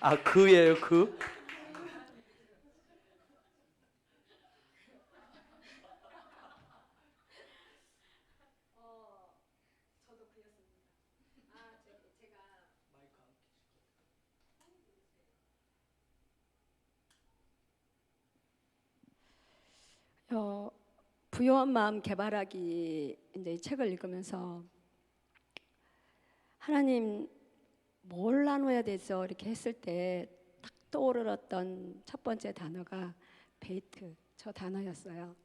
아, 그예요, 그? 어, 부요한 마음 개발하기 이제 이 책을 읽으면서 하나님 뭘 나눠야 되죠? 이렇게 했을 때 딱 떠오르던 첫 번째 단어가 베이트 저 단어였어요.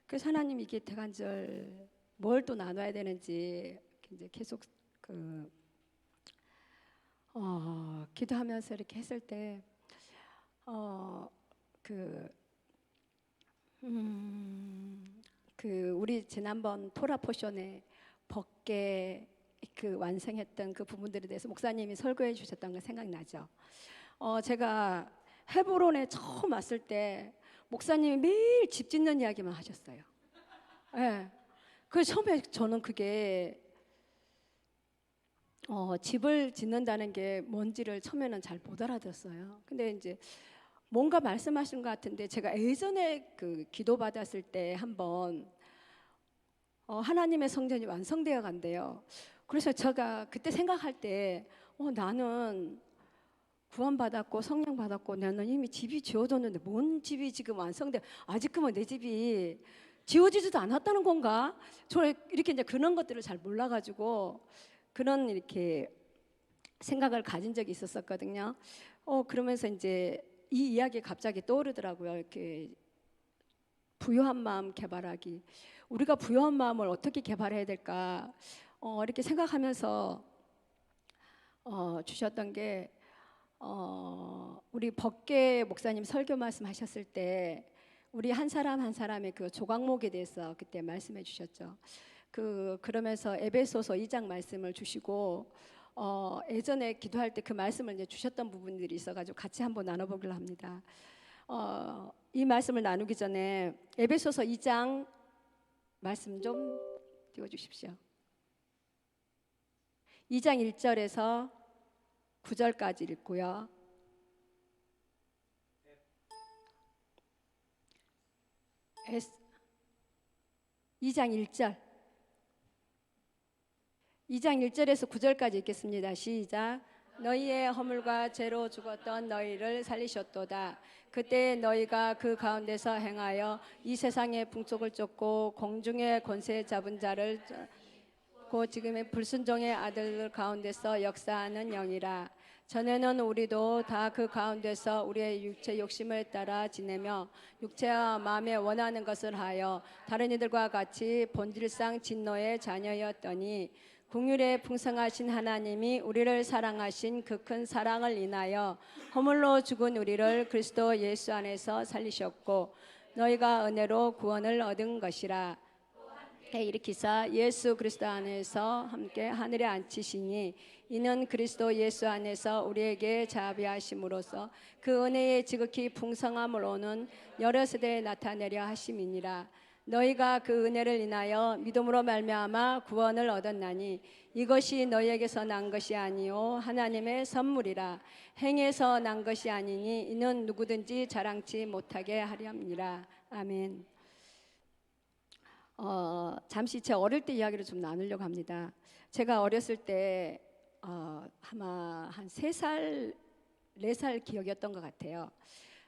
그래서 하나님 이게 대간절 뭘 또 나눠야 되는지 이제 계속 그 기도하면서 이렇게 했을 때 그 우리 지난번 토라 포션에 벗게 그 완성했던 그 부분들에 대해서 목사님이 설교해 주셨던 거 생각나죠? 제가 헤브론에 처음 왔을 때 목사님이 매일 집 짓는 이야기만 하셨어요. 예. 그 처음에 저는 그게 집을 짓는다는 게 뭔지를 처음에는 잘 못 알아들었어요. 근데 이제 뭔가 말씀하신 것 같은데 제가 예전에 그 기도 받았을 때 한번 하나님의 성전이 완성되어 간대요. 그래서 제가 그때 생각할 때 나는 구원받았고 성령 받았고 나는 이미 집이 지어졌는데 뭔 집이 지금 완성돼 아직 그만 내 집이 지어지지도 않았다는 건가? 저 이렇게 이제 그런 것들을 잘 몰라가지고 그런 이렇게 생각을 가진 적이 있었거든요. 그러면서 이제 이 이야기 갑자기 떠오르더라고요. 이렇게 부요한 마음 개발하기. 우리가 부요한 마음을 어떻게 개발해야 될까? 이렇게 생각하면서 주셨던 게 우리 법계 목사님 설교 말씀하셨을 때 우리 한 사람 한 사람의 그 조각목에 대해서 그때 말씀해 주셨죠. 그러면서 에베소서 2장 말씀을 주시고 예전에 기도할 때 그 말씀을 이제 주셨던 부분들이 있어가지고 같이 한번 나눠보기로 합니다. 이 말씀을 나누기 전에 에베소서 2장 말씀 좀 띄워주십시오. 2장 1절에서 9절까지 읽고요. 2장 1절 2장 1절에서 9절까지 읽겠습니다. 시작. 너희의 허물과 죄로 죽었던 너희를 살리셨도다. 그때 너희가 그 가운데서 행하여 이 세상의 풍속을 쫓고 공중의 권세 잡은 자를 곧 지금의 불순종의 아들들 가운데서 역사하는 영이라. 전에는 우리도 다 그 가운데서 우리의 육체 욕심을 따라 지내며 육체와 마음에 원하는 것을 하여 다른 이들과 같이 본질상 진노의 자녀였더니 긍휼에 풍성하신 하나님이 우리를 사랑하신 그 큰 사랑을 인하여 허물로 죽은 우리를 그리스도 예수 안에서 살리셨고 너희가 은혜로 구원을 얻은 것이라. 일으키사 예수 그리스도 안에서 함께 하늘에 앉히시니 이는 그리스도 예수 안에서 우리에게 자비하심으로써 그 은혜의 지극히 풍성함으로는 여러 세대에 나타내려 하심이니라. 너희가 그 은혜를 인하여 믿음으로 말미암아 구원을 얻었나니 이것이 너희에게서 난 것이 아니요 하나님의 선물이라. 행에서 난 것이 아니니 이는 누구든지 자랑치 못하게 하렵니라. 아멘. 잠시 제 어릴 때 이야기를 좀 나누려고 합니다. 제가 어렸을 때 아마 한 3살, 4살 기억이었던 것 같아요.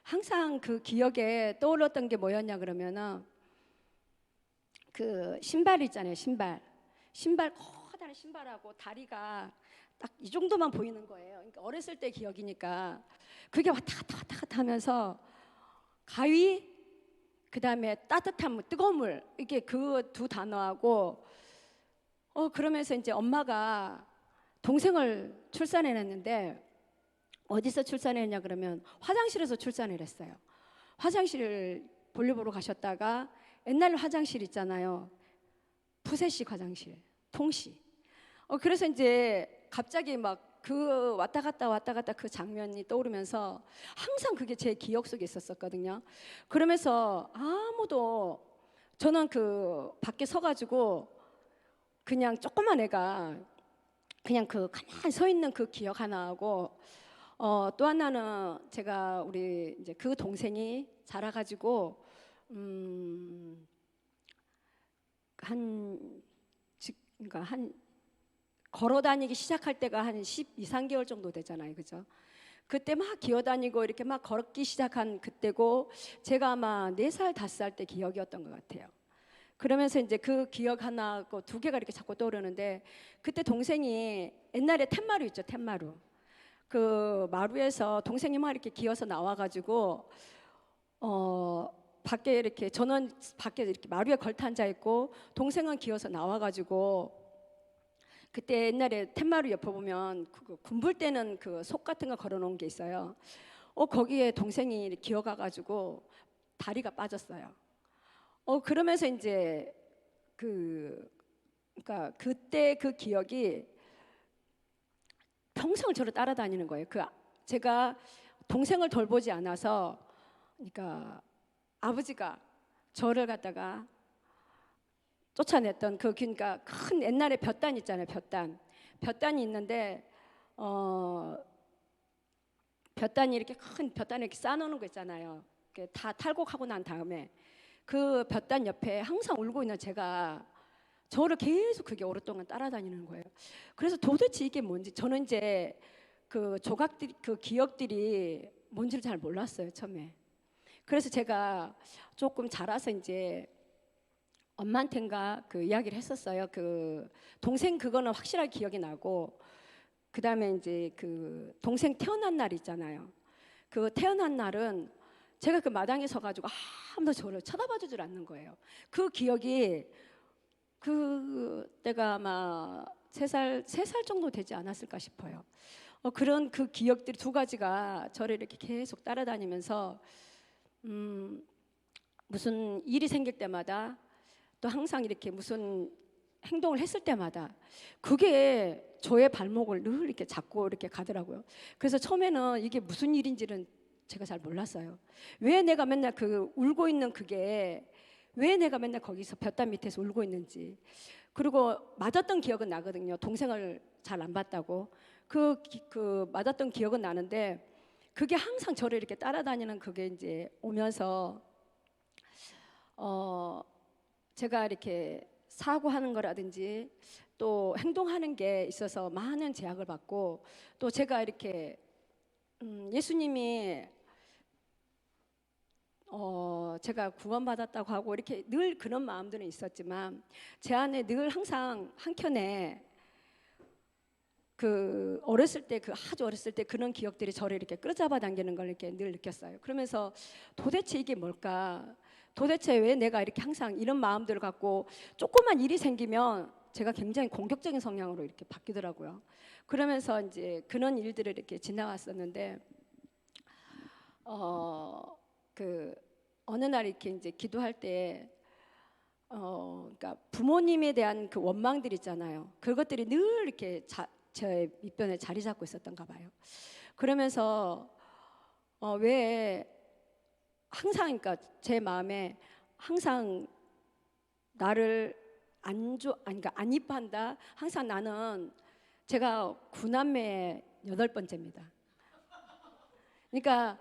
항상 그 기억에 떠올랐던 게 뭐였냐 그러면은 그 신발 있잖아요. 신발 커다란 신발하고 다리가 딱 이 정도만 보이는 거예요. 그러니까 어렸을 때 기억이니까 그게 왔다 갔다 하면서 가위 그 다음에 따뜻한 물, 뜨거운 물 이게 그 두 단어하고 그러면서 이제 엄마가 동생을 출산해냈는데 어디서 출산했냐 그러면 화장실에서 출산을 했어요. 화장실을 볼일 보러 가셨다가 옛날 화장실 있잖아요. 푸세식 화장실, 통시. 그래서 이제 갑자기 막 그 왔다 갔다 그 장면이 떠오르면서 항상 그게 제 기억 속에 있었거든요. 그러면서 아무도 저는 그 밖에 서가지고 그냥 조그만 애가 그냥 그 가만히 서 있는 그 기억 하나 하고 또 하나는 제가 우리 이제 그 동생이 자라가지고 그러니까 한 걸어 다니기 시작할 때가 한 12, 3개월 정도 되잖아요, 그죠? 그때 막 기어다니고 이렇게 막 걸기 시작한 그때고 제가 아마 4살, 5살 때 기억이었던 것 같아요. 그러면서 이제 그 기억 하나, 두 개가 이렇게 자꾸 떠오르는데 그때 동생이 옛날에 툇마루 있죠, 툇마루. 그 마루에서 동생이 막 이렇게 기어서 나와가지고 밖에 이렇게 저는 밖에 이렇게 마루에 걸터 앉아 있고 동생은 기어서 나와가지고 그때 옛날에 툇마루 옆에 보면 그 군불 때는 그 속 같은 거 걸어놓은 게 있어요. 거기에 동생이 이렇게 기어가가지고 다리가 빠졌어요. 그러면서 이제 그러니까 그때 그 기억이 평생을 저를 따라다니는 거예요. 제가 동생을 돌보지 않아서, 그러니까 아버지가 저를 갖다가 쫓아냈던 그러니까 큰 옛날에 볕단 있잖아요. 볕단이 있는데 볕단이 이렇게 큰 볕단에 이렇게 쌓아놓는 거 있잖아요. 이렇게 다 탈곡하고 난 다음에 그 볕단 옆에 항상 울고 있는 제가 저를 계속 그게 오랫동안 따라다니는 거예요. 그래서 도대체 이게 뭔지 저는 이제 그 조각들이 그 기억들이 뭔지를 잘 몰랐어요, 처음에. 그래서 제가 조금 자라서 이제 엄마한테인가 그 이야기를 했었어요. 그 동생 그거는 확실하게 기억이 나고 그다음에 이제 그 동생 태어난 날 있잖아요. 그 태어난 날은 제가 그 마당에 서가지고 아무도 저를 쳐다봐주질 않는 거예요. 그 기억이 그때가 아마 3살 정도 되지 않았을까 싶어요. 그런 그 기억들이 2가지가 저를 이렇게 계속 따라다니면서 무슨 일이 생길 때마다 또 항상 이렇게 무슨 행동을 했을 때마다 그게 저의 발목을 늘 이렇게 잡고 이렇게 가더라고요. 그래서 처음에는 이게 무슨 일인지는 제가 잘 몰랐어요. 왜 내가 맨날 그 울고 있는 그게 왜 내가 맨날 거기서 볕단 밑에서 울고 있는지. 그리고 맞았던 기억은 나거든요. 동생을 잘 안 봤다고. 그 맞았던 기억은 나는데 그게 항상 저를 이렇게 따라다니는 그게 이제 오면서 제가 이렇게 사고하는 거라든지 또 행동하는 게 있어서 많은 제약을 받고 또 제가 이렇게 예수님이 제가 구원받았다고 하고 이렇게 늘 그런 마음들은 있었지만 제 안에 늘 항상 한켠에 그 어렸을 때 아주 어렸을 때 그런 기억들이 저를 이렇게 끌어잡아 당기는 걸 이렇게 늘 느꼈어요. 그러면서 도대체 이게 뭘까? 도대체 왜 내가 이렇게 항상 이런 마음들을 갖고 조그만 일이 생기면 제가 굉장히 공격적인 성향으로 이렇게 바뀌더라고요. 그러면서 이제 그런 일들을 이렇게 지나왔었는데 그 어느 날 이렇게 이제 기도할 때 그러니까 부모님에 대한 그 원망들 있잖아요. 그것들이 늘 이렇게 제 밑변에 자리 잡고 있었던가 봐요. 그러면서 왜 항상 그러니까 제 마음에 항상 나를 그러니까 안 이뻐한다. 항상 나는 제가 9남매의 8번째입니다. 그러니까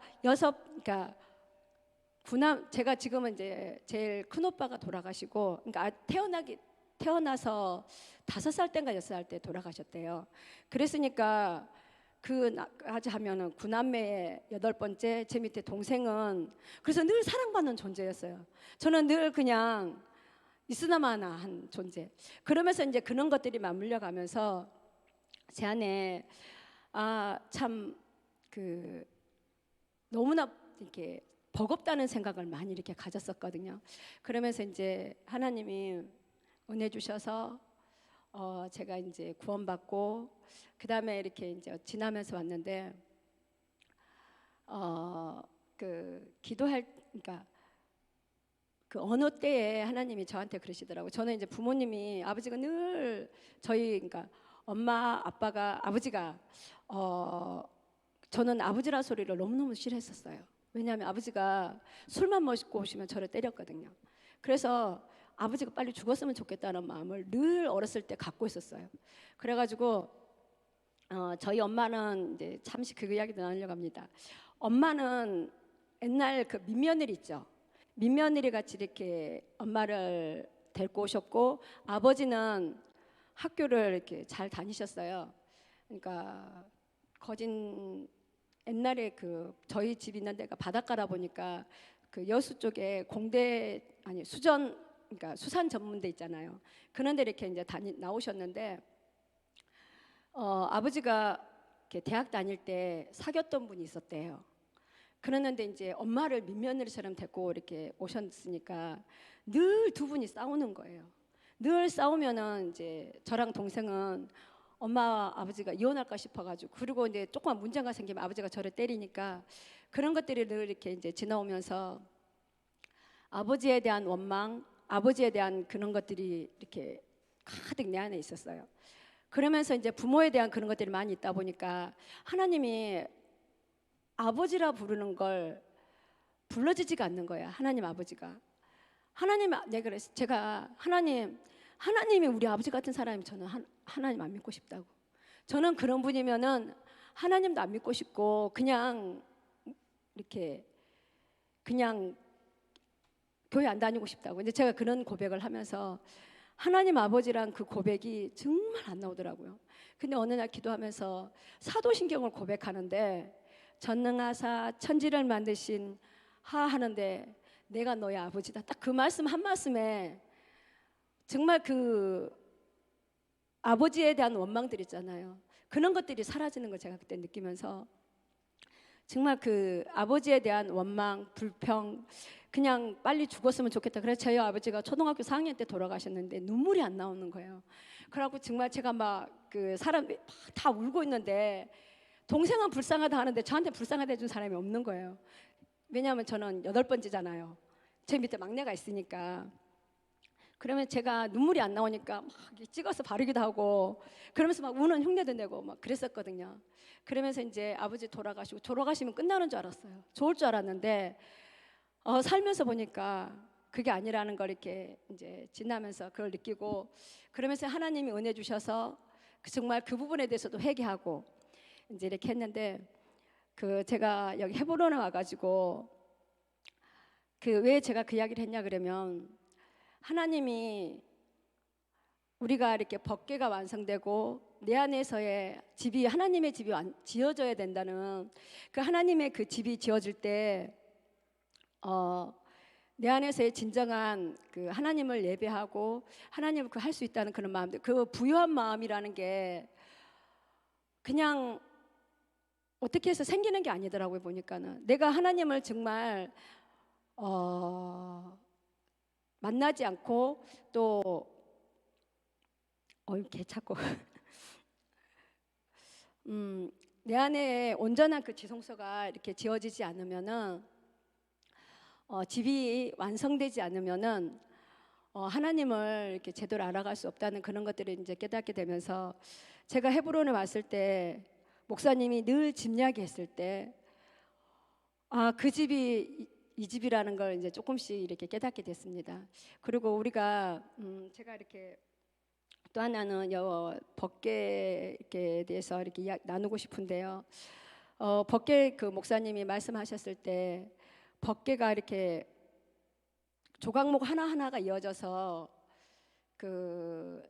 그러니까 제가 지금은 이제 제일 큰 오빠가 돌아가시고, 그러니까 태어나서 5살 때인가 6살 때 돌아가셨대요. 그랬으니까 그까지 하면은 9남매의 8번째, 제 밑에 동생은 그래서 늘 사랑받는 존재였어요. 저는 늘 그냥 있으나마나 한 존재. 그러면서 이제 그런 것들이 맞물려 가면서 제 안에 참 그 너무나 이렇게 버겁다는 생각을 많이 이렇게 가졌었거든요. 그러면서 이제 하나님이 은혜 주셔서 제가 이제 구원받고 그 다음에 이렇게 이제 지나면서 왔는데 그러니까 그 어느 때에 하나님이 저한테 그러시더라고요. 저는 이제 부모님이 아버지가 늘 그러니까 엄마 아빠가 아버지가 저는 아버지란 소리를 너무너무 싫어했었어요. 왜냐하면 아버지가 술만 먹고 오시면 저를 때렸거든요. 그래서 아버지가 빨리 죽었으면 좋겠다는 마음을 늘 어렸을 때 갖고 있었어요. 그래가지고 저희 엄마는 이제 잠시 그 이야기도 나누려고 합니다. 엄마는 옛날 그 민며느리 있죠. 민며느리 같이 이렇게 엄마를 데리고 오셨고, 아버지는 학교를 이렇게 잘 다니셨어요. 그러니까 거진 옛날에 그 저희 집 있는 데가 바닷가라 보니까 그 여수 쪽에 공대 아니 수전 그러니까 수산 전문대 있잖아요. 그런 데 이렇게 이제 나오셨는데 아버지가 이렇게 대학 다닐 때 사귀었던 분이 있었대요. 그러는데 이제 엄마를 민며느리처럼 데리고 이렇게 오셨으니까 늘 두 분이 싸우는 거예요. 늘 싸우면은 이제 저랑 동생은 엄마 아버지가 이혼할까 싶어가지고, 그리고 이제 조그만 문제가 생기면 아버지가 저를 때리니까 그런 것들이 늘 이렇게 이제 지나오면서 아버지에 대한 원망, 아버지에 대한 그런 것들이 이렇게 가득 내 안에 있었어요. 그러면서 이제 부모에 대한 그런 것들이 많이 있다 보니까 하나님이 아버지라 부르는 걸 불러주지가 않는 거야. 하나님 아버지가. 내가 그랬어. 제가 하나님이 우리 아버지 같은 사람이 저는 하나님 안 믿고 싶다고. 저는 그런 분이면은 하나님도 안 믿고 싶고 그냥 이렇게 그냥 교회 안 다니고 싶다고. 근데 제가 그런 고백을 하면서 하나님 아버지란 그 고백이 정말 안 나오더라고요. 근데 어느 날 기도하면서 사도신경을 고백하는데 전능하사 천지를 만드신 하는데 내가 너의 아버지다. 딱 그 말씀 한 말씀에 정말 그 아버지에 대한 원망들 있잖아요. 그런 것들이 사라지는 걸 제가 그때 느끼면서 정말 그 아버지에 대한 원망, 불평, 그냥 빨리 죽었으면 좋겠다. 그래서 저희 아버지가 초등학교 4학년 때 돌아가셨는데 눈물이 안 나오는 거예요. 그래갖고 정말 제가 막 그 사람 다 울고 있는데 동생은 불쌍하다 하는데 저한테 불쌍하다 해준 사람이 없는 거예요. 왜냐하면 저는 8번째잖아요. 제 밑에 막내가 있으니까. 그러면 제가 눈물이 안 나오니까 막 찍어서 바르기도 하고 그러면서 막 우는 흉내도 내고 막 그랬었거든요. 그러면서 이제 아버지 돌아가시면 끝나는 줄 알았어요. 좋을 줄 알았는데 살면서 보니까 그게 아니라는 걸 이렇게 이제 지나면서 그걸 느끼고, 그러면서 하나님이 은혜 주셔서 정말 그 부분에 대해서도 회개하고 이제 이렇게 했는데, 그 제가 여기 헤브론에 와가지고 그 왜 제가 그 이야기를 했냐 그러면, 하나님이 우리가 이렇게 법궤가 완성되고 내 안에서의 집이 하나님의 집이 지어져야 된다는 그 하나님의 그 집이 지어질 때 내 안에서의 진정한 그 하나님을 예배하고 하나님을 그 할 수 있다는 그런 마음들, 그 부유한 마음이라는 게 그냥 어떻게 해서 생기는 게 아니더라고요. 보니까는 내가 하나님을 정말 만나지 않고 또 개찾고 내 안에 온전한 그 지성소가 이렇게 지어지지 않으면은 집이 완성되지 않으면은 하나님을 이렇게 제대로 알아갈 수 없다는 그런 것들을 이제 깨닫게 되면서, 제가 헤브론에 왔을 때 목사님이 늘 집 이야기했을 때 그 집이 이 집이라는 걸 이제 조금씩 이렇게 깨닫게 됐습니다. 그리고 우리가 제가 이렇게 또 하나는 법궤에 대해서 이렇게 나누고 싶은데요. 법궤 그 목사님이 말씀하셨을 때 법궤가 이렇게 조각목 하나하나가 이어져서 그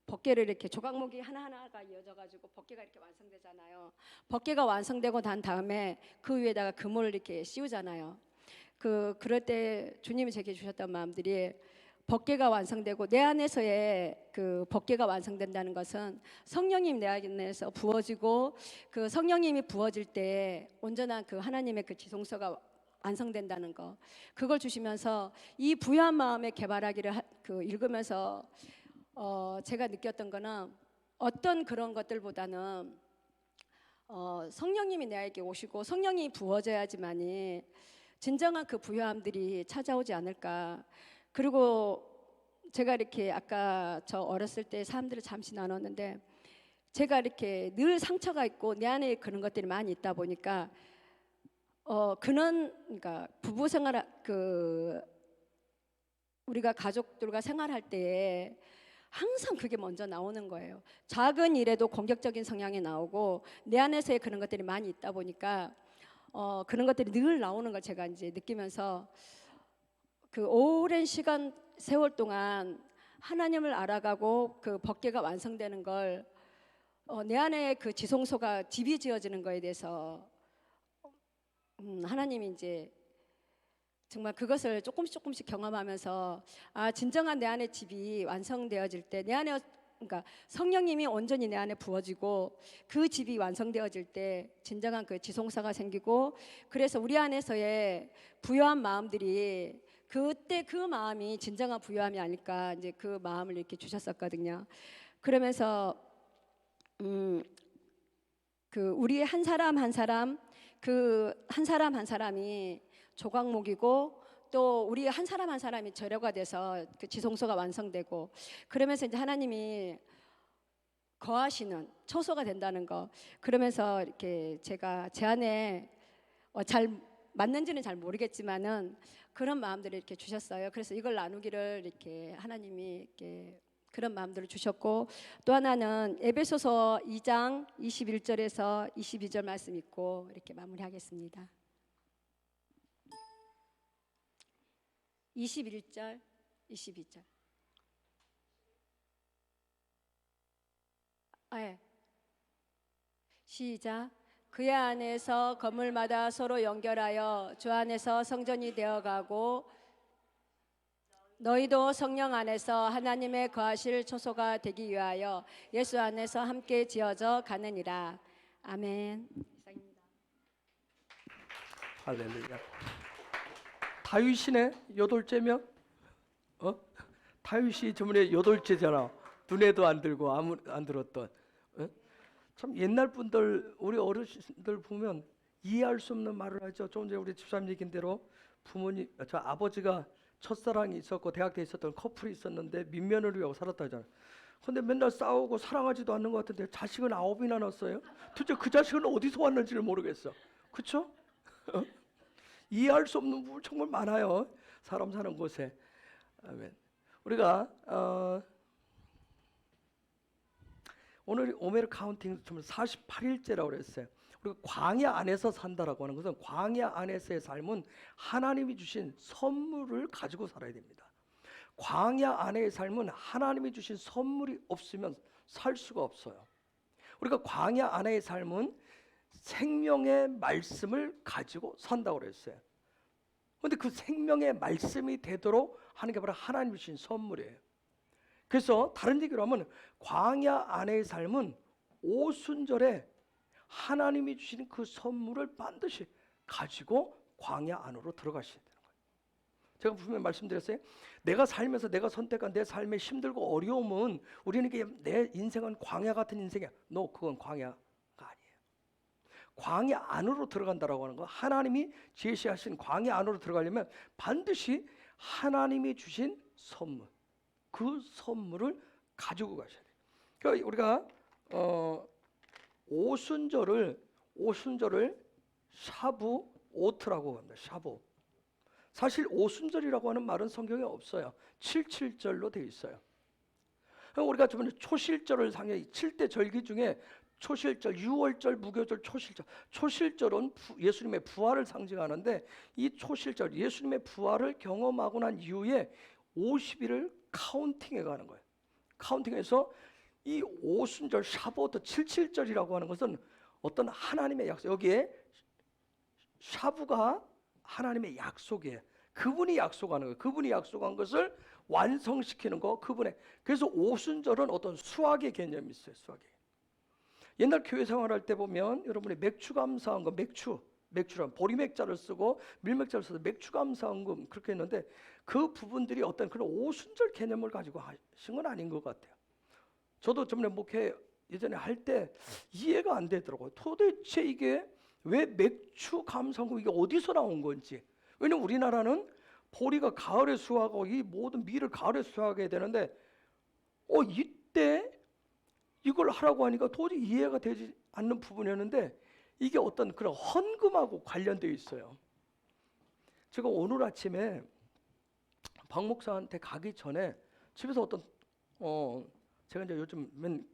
법궤를 이렇게 조각목이 하나하나가 이어져가지고 법궤가 이렇게 완성되잖아요. 법궤가 완성되고 난 다음에 그 위에다가 금을 이렇게 씌우잖아요. 그럴 때 주님이 제게 주셨던 마음들이, 법궤가 완성되고 내 안에서의 그 법궤가 완성된다는 것은 성령님 내 안에서 부어지고 그 성령님이 부어질 때 온전한 그 하나님의 그 지성소가 완성된다는 거, 그걸 주시면서 이 부유한 마음의 개발하기를 읽으면서 제가 느꼈던 거는 어떤 그런 것들보다는 성령님이 내게 오시고 성령이 부어져야지만이 진정한 그 부유함들이 찾아오지 않을까. 그리고 제가 이렇게 아까 저 어렸을 때 사람들을 잠시 나눴는데, 제가 이렇게 늘 상처가 있고 내 안에 그런 것들이 많이 있다 보니까 그러니까 부부 생활 우리가 가족들과 생활할 때에 항상 그게 먼저 나오는 거예요. 작은 일에도 공격적인 성향이 나오고 내 안에서의 그런 것들이 많이 있다 보니까 그런 것들이 늘 나오는 걸 제가 이제 느끼면서 그 오랜 시간 세월 동안 하나님을 알아가고 그 법궤가 완성되는 걸 내 안에 그 지성소가 집이 지어지는 거에 대해서 하나님이 이제 정말 그것을 조금씩 경험하면서 진정한 내 안의 집이 완성되어질 때 내 안에 그러니까 성령님이 온전히 내 안에 부어지고 그 집이 완성되어질 때 진정한 그 지성사가 생기고 그래서 우리 안에서의 부요한 마음들이 그때 그 마음이 진정한 부요함이 아닐까 이제 그 마음을 이렇게 주셨었거든요. 그러면서 그 우리 한 사람 한 사람 그 한 사람 한 사람이 조각목이고 또 우리 한 사람 한 사람이 재료가 돼서 그 지성소가 완성되고 그러면서 이제 하나님이 거하시는 처소가 된다는 거 그러면서 이렇게 제가 제 안에 잘 맞는지는 잘 모르겠지만은 그런 마음들을 이렇게 주셨어요. 그래서 이걸 나누기를 이렇게 하나님이 이렇게 그런 마음들을 주셨고 또 하나는 에베소서 2장 21절에서 22절 말씀 읽고 이렇게 마무리하겠습니다. 21절, 22절. 네. 시작. 그의 안에서 건물마다 서로 연결하여 주 안에서 성전이 되어가고 너희도 성령 안에서 하나님의 거하실 초소가 되기 위하여 예수 안에서 함께 지어져 가느니라. 아멘. 이상입니다. 할렐루야. 다윗이네 여덟째면 다윗이 저번에 여덟째잖아. 눈에도 안 들고 안 들었던. 참 옛날 분들 우리 어르신들 보면 이해할 수 없는 말을 하죠. 좀 전에 우리 집사님 얘기한 대로 부모님 저 아버지가 첫사랑이 있었고 대학 때 있었던 커플이 있었는데 민면을 위하고 살았다 하잖아요. 근데 맨날 싸우고 사랑하지도 않는 것 같은데 자식은 9이나 낳았어요. 도대체 그 자식은 어디서 왔는지를 모르겠어. 그렇죠? 이해할 수 없는 부분 정말 많아요. 사람 사는 곳에. 아멘. 우리가 오늘 오메르 카운팅 48일째라고 그랬어요. 우리가 광야 안에서 산다라고 하는 것은 광야 안에서의 삶은 하나님이 주신 선물을 가지고 살아야 됩니다. 광야 안에의 삶은 하나님이 주신 선물이 없으면 살 수가 없어요. 우리가 광야 안에의 삶은 생명의 말씀을 가지고 산다고 그랬어요. 그런데 그 생명의 말씀이 되도록 하는 게 바로 하나님이 주신 선물이에요. 그래서 다른 얘기로 하면 광야 안의 삶은 오순절에 하나님이 주신 그 선물을 반드시 가지고 광야 안으로 들어가셔야 되는 거예요. 제가 분명히 말씀드렸어요. 내가 살면서 내가 선택한 내 삶의 힘들고 어려움은 우리는 내 인생은 광야 같은 인생이야. 그건 광야가 아니에요. 광야 안으로 들어간다라고 하는 거 하나님이 제시하신 광야 안으로 들어가려면 반드시 하나님이 주신 선물 그 선물을 가지고 가셔야 돼요. 그러니까 우리가 오순절을 샤부오트라고 합니다. 샤부. 사실 오순절이라고 하는 말은 성경에 없어요. 77절로 되어 있어요. 우리가 저번에 초실절을 상해 7대 절기 중에 초실절, 유월절, 무교절, 초실절. 초실절은 예수님의 부활을 상징하는데 이 초실절, 예수님의 부활을 경험하고 난 이후에 50일을 카운팅해 가는 거예요. 카운팅해서 이 오순절, 샤보트, 77절이라고 하는 것은 어떤 하나님의 약속. 여기에 샤부가 하나님의 약속이에요. 그분이 약속하는 거예요. 그분이 약속한 것을 완성시키는 거. 그래서 오순절은 어떤 수학의 개념이 있어요. 수학의. 옛날 교회 생활할 때 보면 여러분이 맥주 감사한 거, 맥주란 보리맥자를 쓰고 밀맥자를 써서 맥주 감사헌금 그렇게 했는데 그 부분들이 어떤 그런 오순절 개념을 가지고 하신 건 아닌 것 같아요. 저도 전에 목회 예전에 할 때 이해가 안 되더라고요. 도대체 이게 왜 맥주 감사헌금 이게 어디서 나온 건지. 왜냐면 우리나라는 보리가 가을에 수확하고 이 모든 밀을 가을에 수확해야 되는데 이때 이걸 하라고 하니까 도저히 이해가 되지 않는 부분이었는데 이게 어떤 그런 헌금하고 관련되어 있어요. 제가 오늘 아침에 박 목사한테 가기 전에 집에서 어떤 제가 이제 요즘 맨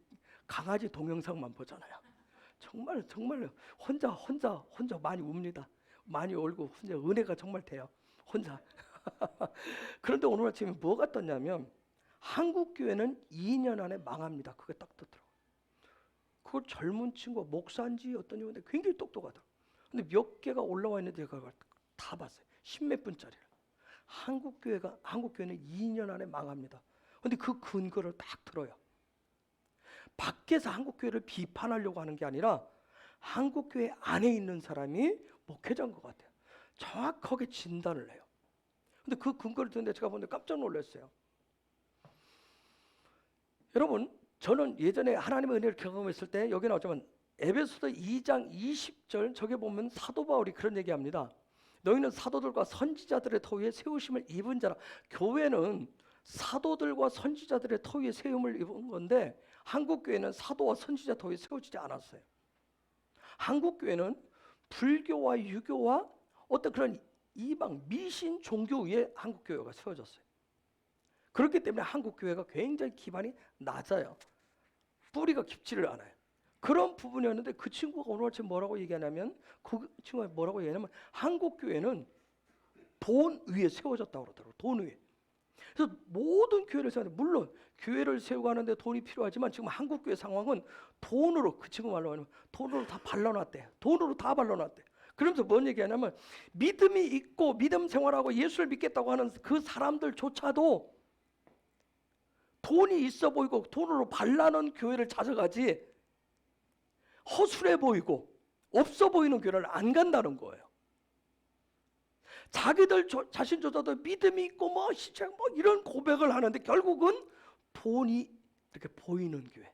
강아지 동영상만 보잖아요. 정말 정말 혼자 많이 웁니다. 많이 울고 혼자 은혜가 정말 돼요. 혼자. 그런데 오늘 아침에 뭐가 떴냐면 한국 교회는 2년 안에 망합니다. 그게 딱 떴더라고요. 그걸 젊은 친구가 목사인지 어떤 분인데 굉장히 똑똑하더라고요. 근데 몇 개가 올라와 있는데 제가 다 봤어요. 십몇 분짜리를. 한국 교회는 2년 안에 망합니다. 근데 그 근거를 딱 들어요. 밖에서 한국 교회를 비판하려고 하는 게 아니라 한국 교회 안에 있는 사람이 목회자인 것 같아요. 정확하게 진단을 해요. 근데 그 근거를 듣는데 제가 보는데 깜짝 놀랐어요. 여러분, 저는 예전에 하나님의 은혜를 경험했을 때 여기 나오지만 에베소서 2장 20절 저게 보면 사도 바울이 그런 얘기합니다. 너희는 사도들과 선지자들의 터 위에 세우심을 입은 자라. 교회는 사도들과 선지자들의 터 위에 세움을 입은 건데 한국 교회는 사도와 선지자 터 위에 세워지지 않았어요. 한국 교회는 불교와 유교와 어떤 그런 이방 미신 종교 위에 한국 교회가 세워졌어요. 그렇기 때문에 한국 교회가 굉장히 기반이 낮아요. 뿌리가 깊지를 않아요. 그런 부분이었는데 그 친구가 오늘 아침 뭐라고 얘기하냐면 한국 교회는 돈 위에 세워졌다고 그러더라고요. 돈 위에. 그래서 모든 교회를 세우는데 물론 교회를 세우고 하는데 돈이 필요하지만 지금 한국 교회 상황은 돈으로 그 친구 말로 하면 돈으로 다 발라놨대요. 돈으로 다 발라놨대요. 그러면서 뭔 얘기하냐면 믿음이 있고 믿음 생활하고 예수를 믿겠다고 하는 그 사람들조차도 돈이 있어 보이고 돈으로 발라놓은 교회를 찾아가지 허술해 보이고 없어 보이는 교회를 안 간다는 거예요. 자기들 자신조차도 믿음이 있고 뭐 시책 뭐 이런 고백을 하는데 결국은 돈이 이렇게 보이는 교회,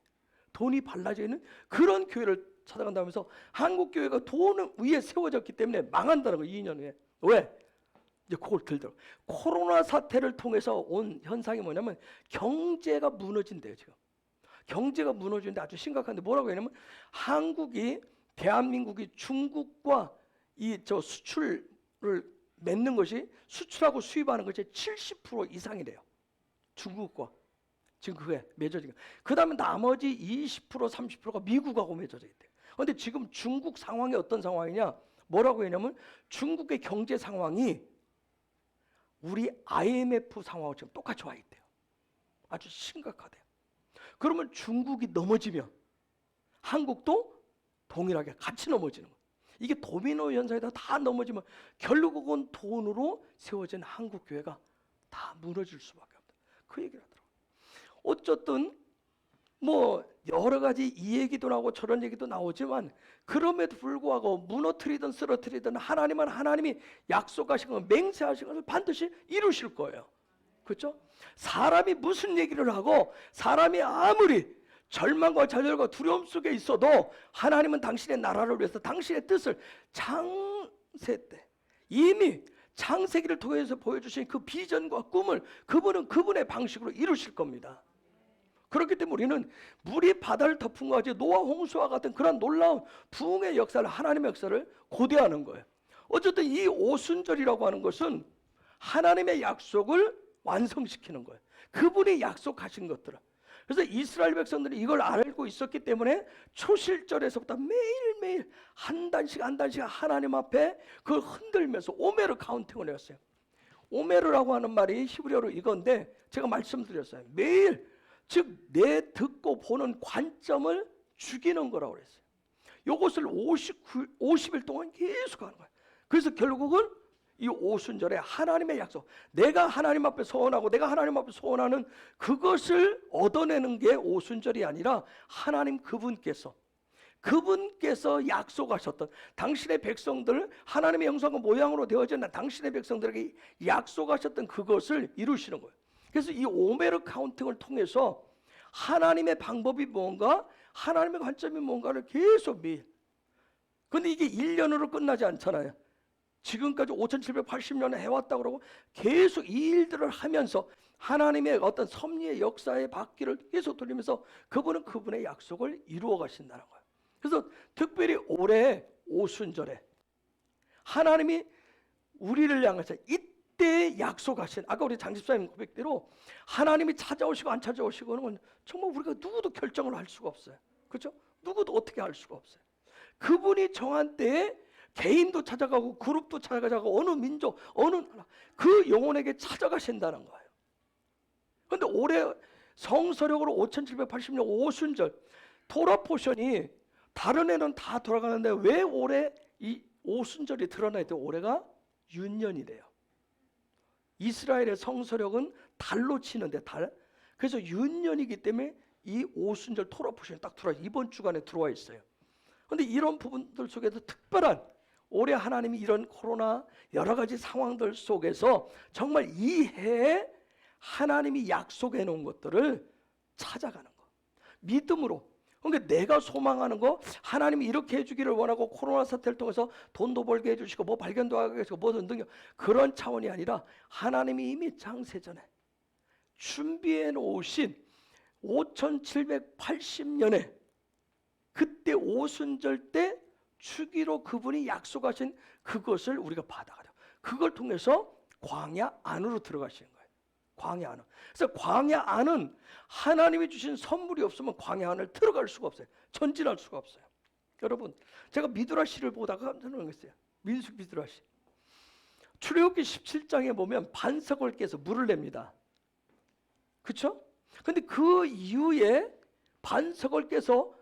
돈이 발라져 있는 그런 교회를 찾아간다면서 한국 교회가 돈 위에 세워졌기 때문에 망한다는 거예요. 2년 후에. 왜? 이제 그걸 들더라고요. 코로나 사태를 통해서 온 현상이 뭐냐면 경제가 무너진대요. 지금 경제가 무너지는데 아주 심각한데 뭐라고 했냐면 대한민국이 중국과 이 수출을 맺는 것이 수출하고 수입하는 것이 70% 이상이래요. 중국과 지금 그게 맺어진 거. 그다음에 나머지 20% 30%가 미국하고 맺어져 있대요. 그런데 지금 중국 상황이 어떤 상황이냐? 뭐라고 했냐면 중국의 경제 상황이 우리 IMF 상황하고 지금 똑같이 와 있대요. 아주 심각하대요. 그러면 중국이 넘어지면 한국도 동일하게 같이 넘어지는 거예요. 이게 도미노 현상에다 다 넘어지면 결국은 돈으로 세워진 한국 교회가 다 무너질 수밖에 없다. 그 얘기를 하더라고요. 어쨌든 뭐 여러 가지 이 얘기도 나오고 저런 얘기도 나오지만 그럼에도 불구하고 무너뜨리든 쓰러뜨리든 하나님이 약속하신 것, 맹세하신 것을 반드시 이루실 거예요. 그렇죠? 사람이 무슨 얘기를 하고 사람이 아무리 절망과 좌절과 두려움 속에 있어도 하나님은 당신의 나라를 위해서 당신의 뜻을 창세 때 이미 창세기를 통해서 보여주신 그 비전과 꿈을 그분은 그분의 방식으로 이루실 겁니다. 그렇기 때문에 우리는 물이 바다를 덮은 것 같이 노아 홍수와 같은 그런 놀라운 부흥의 역사를 하나님의 역사를 고대하는 거예요. 어쨌든 이 오순절이라고 하는 것은 하나님의 약속을 완성시키는 거예요. 그분이 약속하신 것들을. 그래서 이스라엘 백성들이 이걸 알고 있었기 때문에 초실절에서부터 매일매일 한 단씩 하나님 앞에 그걸 흔들면서 오메르 카운팅을 했어요. 오메르라고 하는 말이 히브리어로 이건데 제가 말씀드렸어요. 매일 즉 내 듣고 보는 관점을 죽이는 거라고 그랬어요. 이것을 50일 동안 계속 하는 거예요. 그래서 결국은 이 오순절에 하나님의 약속, 내가 하나님 앞에 소원하고 내가 하나님 앞에 소원하는 그것을 얻어내는 게 오순절이 아니라 하나님 그분께서 약속하셨던 당신의 백성들, 하나님의 형상과 모양으로 되어진 당신의 백성들에게 약속하셨던 그것을 이루시는 거예요. 그래서 이 오메르 카운팅을 통해서 하나님의 방법이 뭔가, 하나님의 관점이 뭔가를 계속 매일. 근데 이게 1년으로 끝나지 않잖아요. 지금까지 5780년을 해왔다고 그러고 계속 이 일들을 하면서 하나님의 어떤 섭리의 역사의 바퀴를 계속 돌리면서 그분은 그분의 약속을 이루어 가신다는 거예요. 그래서 특별히 올해 오순절에 하나님이 우리를 향해서 이 그때 약속하신, 아까 우리 장집사님 고백대로 하나님이 찾아오시고 안 찾아오시고는 정말 우리가 누구도 결정을 할 수가 없어요. 그렇죠? 누구도 어떻게 할 수가 없어요. 그분이 정한 때에 개인도 찾아가고 그룹도 찾아가고 어느 민족, 어느 나라, 그 영혼에게 찾아가신다는 거예요. 그런데 올해 성서력으로 5780년 오순절 토라 포션이 다른 애는 다 돌아가는데 왜 올해 이 오순절이 드러나 있대? 올해가 윤년이래요. 이스라엘의 성서력은 달로 치는데 달. 그래서 윤년이기 때문에 이 오순절 토라 포션이 딱 들어와, 이번 주간에 들어와 있어요. 그런데 이런 부분들 속에서 특별한 올해 하나님이 이런 코로나 여러 가지 상황들 속에서 정말 이 해에 하나님이 약속해 놓은 것들을 찾아가는 거. 믿음으로. 그러니까 내가 소망하는 거, 하나님이 이렇게 해주기를 원하고 코로나 사태를 통해서 돈도 벌게 해주시고 뭐 발견도 하게 해주시고 뭐든 등등 그런 차원이 아니라 하나님이 이미 창세전에 준비해 놓으신 5780년에 그때 오순절 때 주기로 그분이 약속하신 그것을 우리가 받아가려. 그걸 통해서 광야 안으로 들어가시는 거예요. 광야 안은. 그래서 광야 안은 하나님이 주신 선물이 없으면 광야 안을 들어갈 수가 없어요. 전진할 수가 없어요. 여러분, 제가 미드라시를 보다가 깜짝 놀랐어요. 민수기 미드라시. 출애굽기 17장에 보면 반석을 깨서 물을 냅니다. 그렇죠? 근데 그 이후에 반석을 깨서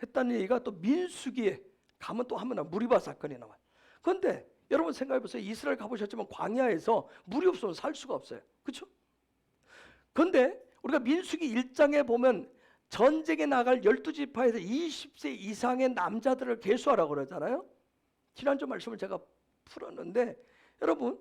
했다는 얘기가 또 민수기에 가면 또 한번 무리바 사건이 나와요. 그런데 여러분 생각해 보세요. 이스라엘 가보셨지만 광야에서 물이 없으면 살 수가 없어요. 그렇죠? 그런데 우리가 민수기 1장에 보면 전쟁에 나갈 12지파에서 20세 이상의 남자들을 계수하라고 그러잖아요. 지난주 말씀을 제가 풀었는데 여러분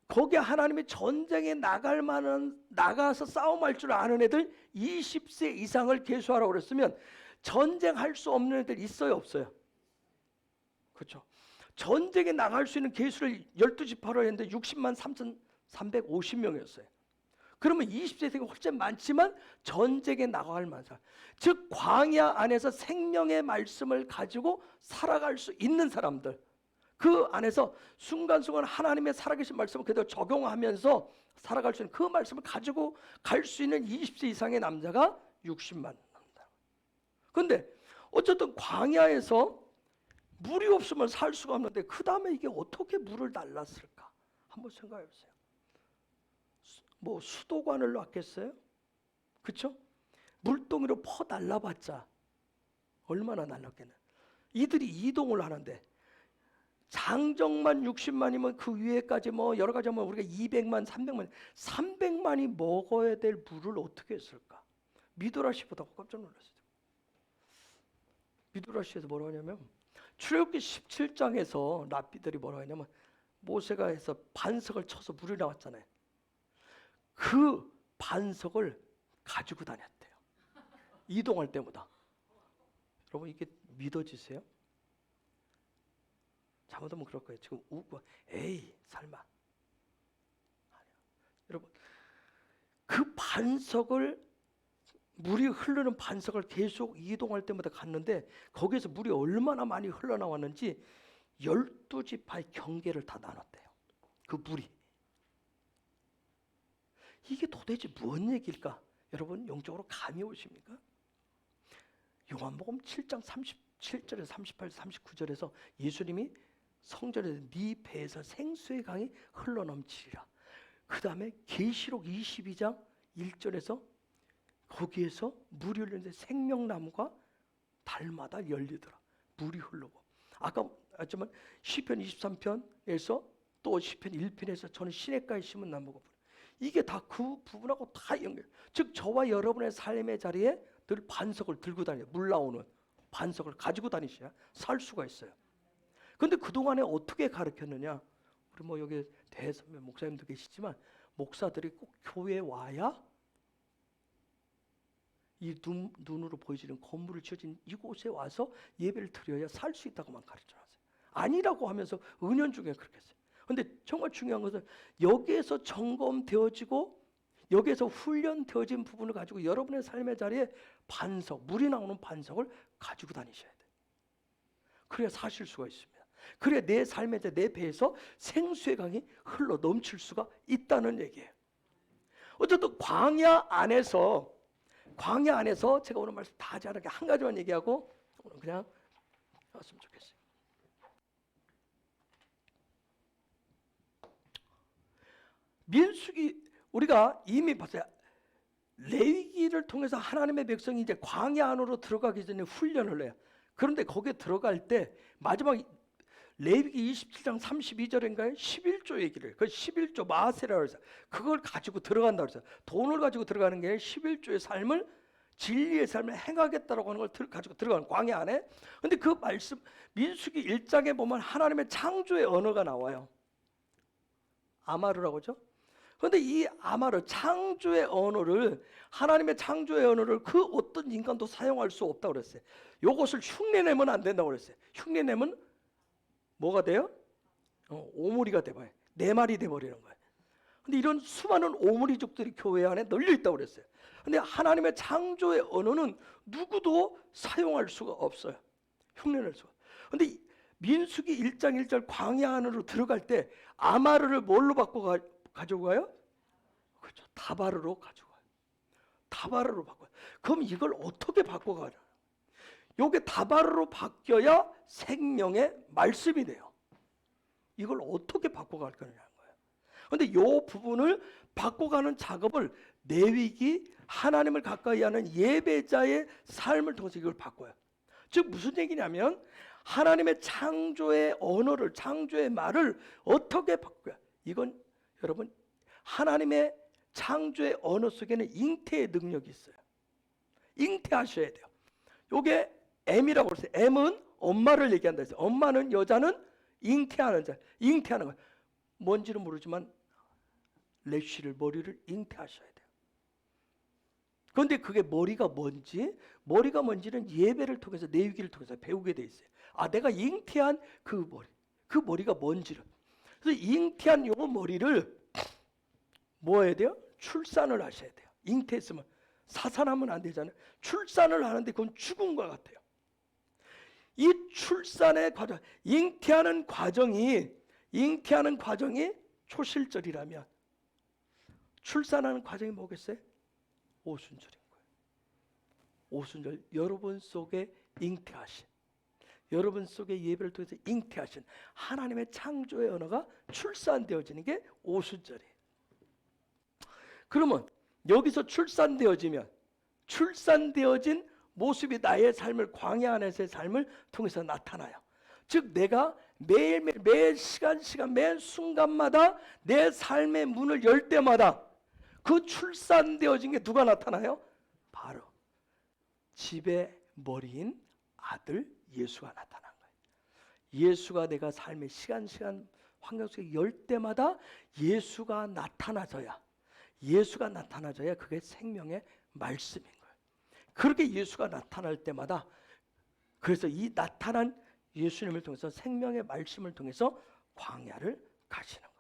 거기에 하나님이 전쟁에 나갈 만한 나가서 싸움할 줄 아는 애들 20세 이상을 계수하라고 그랬으면 전쟁할 수 없는 애들 있어요 없어요? 그렇죠. 전쟁에 나갈 수 있는 계수를 12지파로 했는데 60만 3,350명이었어요. 그러면 20세 이상이 훨씬 많지만 전쟁에 나갈 만한 사람, 즉 광야 안에서 생명의 말씀을 가지고 살아갈 수 있는 사람들, 그 안에서 순간순간 하나님의 살아계신 말씀을 그대로 적용하면서 살아갈 수 있는 그 말씀을 가지고 갈 수 있는 20세 이상의 남자가 60만 남자. 그런데 어쨌든 광야에서 물이 없으면 살 수가 없는데 그 다음에 이게 어떻게 물을 날랐을까? 한번 생각해 보세요. 뭐 수도관을 놨겠어요? 그렇죠? 물동이로 퍼 날라봤자 얼마나 날랐겠나? 이들이 이동을 하는데 장정만 60만이면 그 위에까지 뭐 여러 가지 하면 우리가 200만, 300만이 먹어야 될 물을 어떻게 했을까? 미드라시보다 깜짝 놀랐어요. 미드라시에서 뭐라고 하냐면 출애굽기 17장에서 랍비들이 뭐라고 하냐면 모세가 해서 반석을 쳐서 물이 나왔잖아요. 그 반석을 가지고 다녔대요. 이동할 때마다. 여러분 이게 믿어지세요? 잘못하면 그럴 거예요. 지금 웃고 에이 설마. 아니요. 여러분 그 반석을 물이 흐르는 반석을 계속 이동할 때마다 갔는데 거기에서 물이 얼마나 많이 흘러나왔는지 12지파의 경계를 다 나눴대요. 그 물이. 이게 도대체 무슨 얘기일까? 여러분 영적으로 감이 오십니까? 요한복음 7장 37절에서 38절 39절에서 예수님이 성전에서 네 배에서 생수의 강이 흘러넘치리라. 그 다음에 계시록 22장 1절에서 거기에서 물이 흐르는데 생명나무가 달마다 열리더라. 물이 흐르고. 아까 했지만 시편 23편에서 또 시편 1편에서 저는 시냇가에 심은 나무가 이게 다 그 부분하고 다 연결. 즉 저와 여러분의 삶의 자리에 늘 반석을 들고 다녀요. 물 나오는 반석을 가지고 다니셔야 살 수가 있어요. 그런데 그동안에 어떻게 가르쳤느냐? 우리 뭐 여기 대선배 목사님도 계시지만 목사들이 꼭 교회에 와야 이 눈으로 보여지는 건물을 지어진 이곳에 와서 예배를 드려야 살 수 있다고만 가르쳐놨어요. 아니라고 하면서 은연중에 그렇게 했어요. 그런데 정말 중요한 것은 여기에서 점검되어지고 여기에서 훈련되어진 부분을 가지고 여러분의 삶의 자리에 반석, 물이 나오는 반석을 가지고 다니셔야 돼요. 그래야 사실 수가 있습니다. 그래야 내 삶의 내 배에서 생수의 강이 흘러 넘칠 수가 있다는 얘기예요. 어쨌든 광야 안에서 제가 오늘 말씀 다 하지 않을게 한 가지만 얘기하고 오늘 그냥 왔으면 좋겠어요. 민수기 우리가 이미 봤어요. 레위기를 통해서 하나님의 백성이 이제 광야 안으로 들어가기 전에 훈련을 해요. 그런데 거기에 들어갈 때 마지막 레위기 27장 32절인가요? 11조 얘기를. 그 11조 마세라고 해서 그걸 가지고 들어간다고 해서 돈을 가지고 들어가는 게 아니라 11조의 삶을 진리의 삶을 행하겠다라고 하는 걸 가지고 들어가는 광야 안에. 근데 그 말씀 민수기 1장에 보면 하나님의 창조의 언어가 나와요. 아마르라고 하죠. 그런데 이 아마르 창조의 언어를 하나님의 창조의 언어를 그 어떤 인간도 사용할 수 없다고 그랬어요. 이것을 흉내내면 안 된다고 그랬어요. 흉내내면 뭐가 돼요? 오물이가 돼봐요. 내 말이 돼버리는 거예요. 근데 이런 수많은 오물이족들이 교회 안에 널려 있다고 그랬어요. 근데 하나님의 창조의 언어는 누구도 사용할 수가 없어요. 흉내낼 수가. 근데 민수기 1장 1절 광야 안으로 들어갈 때 아마르를 뭘로 가져가요? 그렇죠. 다바르로 가져가요. 다바르로 바꿔요. 그럼 이걸 어떻게 바꿔가냐? 요게 다바르로 바뀌어야 생명의 말씀이 돼요. 이걸 어떻게 바꿔갈 거냐는 거예요. 그런데 요 부분을 바꿔가는 작업을 레위기 하나님을 가까이 하는 예배자의 삶을 통해서 이걸 바꿔요. 즉 무슨 얘기냐면 하나님의 창조의 언어를 창조의 말을 어떻게 바꿔요? 이건 여러분 하나님의 창조의 언어 속에는 잉태의 능력이 있어요. 잉태하셔야 돼요. 요게 M이라고 그랬어요. M은 엄마를 얘기한다 했어요. 엄마는 여자는 잉태하는 자. 잉태하는 거예요. 뭔지는 모르지만 레쉬를 머리를 잉태하셔야 돼요. 그런데 그게 머리가 뭔지는 예배를 통해서 레위기를 통해서 배우게 돼 있어요. 아, 내가 잉태한 그 머리가 뭔지를. 그래서 잉태한 요 머리를 뭐 해야 돼요? 출산을 하셔야 돼요. 잉태했으면 사산하면 안 되잖아요. 출산을 하는데 그건 죽은 것 같아요. 이 출산의 과정, 잉태하는 과정이 초실절이라면 출산하는 과정이 뭐겠어요? 오순절인 거예요. 오순절, 여러분 속에 잉태하신, 여러분 속에 예배를 통해서 잉태하신 하나님의 창조의 언어가 출산되어지는 게 오순절이에요. 그러면 여기서 출산되어진 모습이 나의 삶을 광야 안에서의 삶을 통해서 나타나요. 즉 내가 매일매일 매 시간 매 순간마다 내 삶의 문을 열 때마다 그 출산되어진 게 누가 나타나요? 바로 집의 머리인 아들 예수가 나타난 거예요. 예수가 내가 삶의 시간 환경 속에 열 때마다 예수가 나타나져야 그게 생명의 말씀인 거예요. 그렇게 예수가 나타날 때마다 그래서 이 나타난 예수님을 통해서 생명의 말씀을 통해서 광야를 가시는 거예요.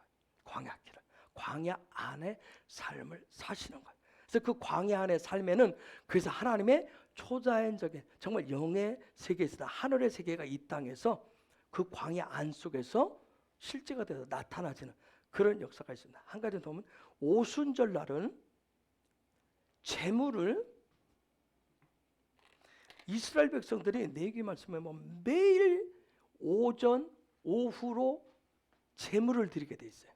광야 안의 삶을 사시는 거예요. 그래서 그 광야 안의 삶에는 그래서 하나님의 초자연적인 정말 영의 세계에서 하늘의 세계가 이 땅에서 그 광야 안 속에서 실제가 돼서 나타나지는 그런 역사가 있습니다. 한 가지 더 보면 오순절 날은 제물을 이스라엘 백성들이 내기 말씀에 보면 매일 오전 오후로 제물을 드리게 돼 있어요.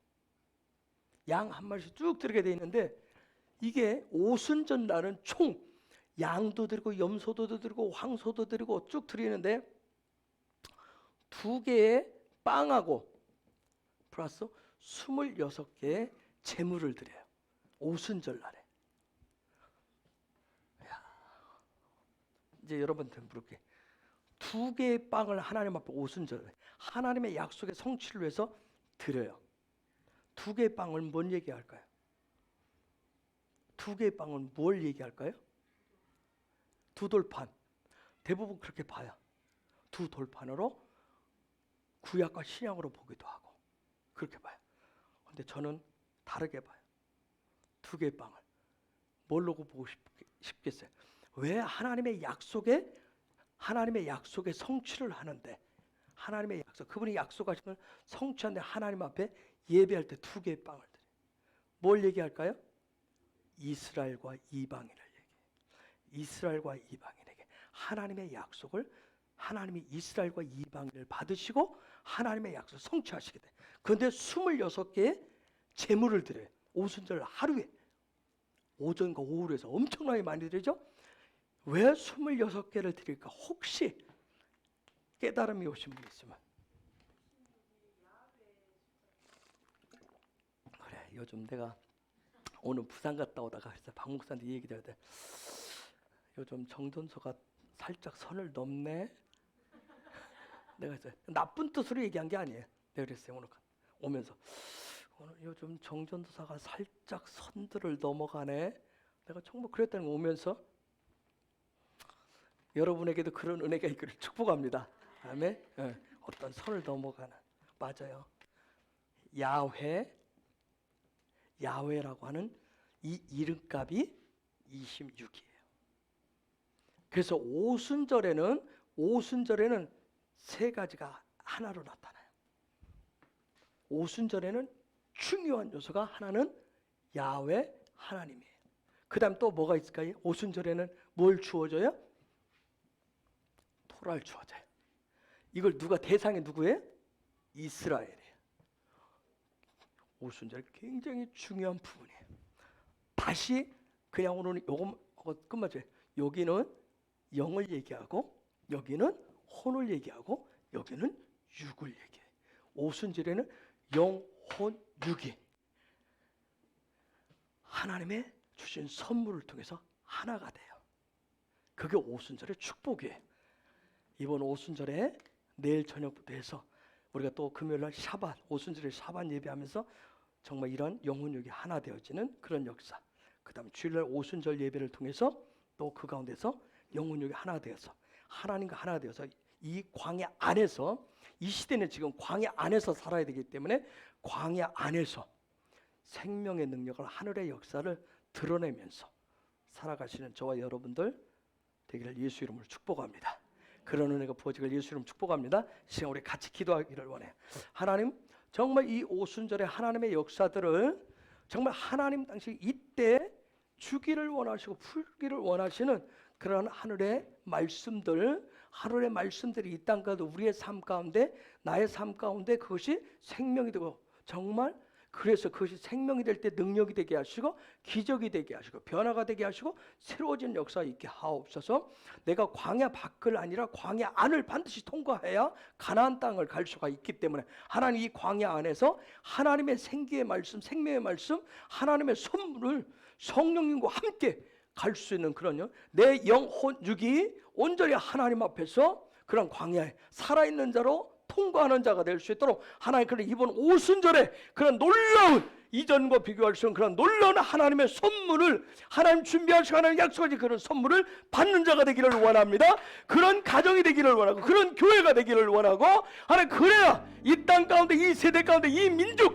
양 한 마리씩 쭉 드리게 돼 있는데 이게 오순절 날은 총 양도 드리고 염소도 드리고 황소도 드리고 쭉 드리는데 2개의 빵하고 플러스 26개의 제물을 드려요. 오순절 날에. 이제 여러분한테 물을게. 2개의 빵을 하나님 앞에 오순절에 하나님의 약속의 성취를 위해서 드려요. 2개의 빵을 뭔 얘기할까요? 2개의 빵은 뭘 얘기할까요? 2돌판. 대부분 그렇게 봐요. 2돌판으로 구약과 신약으로 보기도 하고 그렇게 봐요. 근데 저는 다르게 봐요. 2개의 빵을 뭘로 보고 싶겠어요? 왜 하나님의 약속에 성취를 하는데 하나님의 약속, 그분이 약속하신 걸 성취하는데 하나님 앞에 예배할 때 2개의 빵을 드려요. 뭘 얘기할까요? 이스라엘과 이방인을 얘기해요. 이스라엘과 이방인에게 하나님의 약속을, 하나님이 이스라엘과 이방인을 받으시고 하나님의 약속을 성취하시게 돼. 그런데 26개의 제물을 드려요. 오순절 하루에 오전과 오후로 해서 엄청나게 많이 드리죠. 왜 26개를 드릴까? 혹시 깨달음이 오신 분 있으면. 그래, 요즘 내가 오늘 부산 갔다 오다가 그래서 박 목사한테 얘기 드려야 돼. 요즘 정전소가 살짝 선을 넘네. 내가 이제 나쁜 뜻으로 얘기한 게 아니에요. 내가 그랬어요. 오늘 오면서 오늘 요즘 정전도사가 살짝 선들을 넘어가네. 내가 정말 그랬다는 거 오면서 여러분에게도 그런 은혜가 있기를 축복합니다. 아멘. 예, 어떤 선을 넘어가는, 맞아요. 야훼라고 하는 이 이름값이 26이에요. 그래서 오순절에는 3가지가 하나로 나타나요. 오순절에는 중요한 요소가 하나는 야훼 하나님이에요. 그 다음 또 뭐가 있을까요? 오순절에는 뭘 주어져요? 토라를 주어져요. 이걸 누가 대상이 누구예요? 이스라엘이에요. 오순절 굉장히 중요한 부분이에요. 다시 그냥 오늘 요거 끝마쳐요. 여기는 영을 얘기하고 여기는 혼을 얘기하고 여기는 육을 얘기해요. 오순절에는 영, 혼, 육이 하나님의 주신 선물을 통해서 하나가 돼요. 그게 오순절의 축복이에요. 이번 오순절에 내일 저녁부터 해서 우리가 또 금요일날 샤밧, 오순절에 샤밧 예배하면서 정말 이런 영혼육이 하나 되어지는 그런 역사. 그 다음 주일날 오순절 예배를 통해서 또 그 가운데서 영혼육이 하나 되어서 하나님과 하나 되어서 이 광야 안에서, 이 시대는 지금 광야 안에서 살아야 되기 때문에 광야 안에서 생명의 능력을, 하늘의 역사를 드러내면서 살아가시는 저와 여러분들 되기를 예수 이름으로 축복합니다. 그런 은혜가 부어지기를 예수 이름으로 축복합니다. 시간 우리 같이 기도하기를 원해요. 하나님, 정말 이 오순절의 하나님의 역사들을 정말 하나님 당시 이때 주기를 원하시고 풀기를 원하시는 그런 하늘의 말씀들, 하늘의 말씀들이 이 땅 가운데, 우리의 삶 가운데, 나의 삶 가운데 그것이 생명이 되고, 정말 그래서 그것이 생명이 될 때 능력이 되게 하시고 기적이 되게 하시고 변화가 되게 하시고 새로워진 역사가 있게 하옵소서. 내가 광야 밖을 아니라 광야 안을 반드시 통과해야 가나안 땅을 갈 수가 있기 때문에 하나님, 이 광야 안에서 하나님의 생기의 말씀, 생명의 말씀, 하나님의 선물을 성령님과 함께 갈 수 있는 그런 내 영혼 육이 온전히 하나님 앞에서 그런 광야에 살아있는 자로 통과하는 자가 될 수 있도록 하나님, 그런 이번 오순절에 그런 놀라운, 이전과 비교할 수 없는 그런 놀라운 하나님의 선물을 하나님 준비하시고 하나님 약속하신 그런 선물을 받는 자가 되기를 원합니다. 그런 가정이 되기를 원하고 그런 교회가 되기를 원하고 하나님, 그래야 이 땅 가운데, 이 세대 가운데, 이 민족 가운데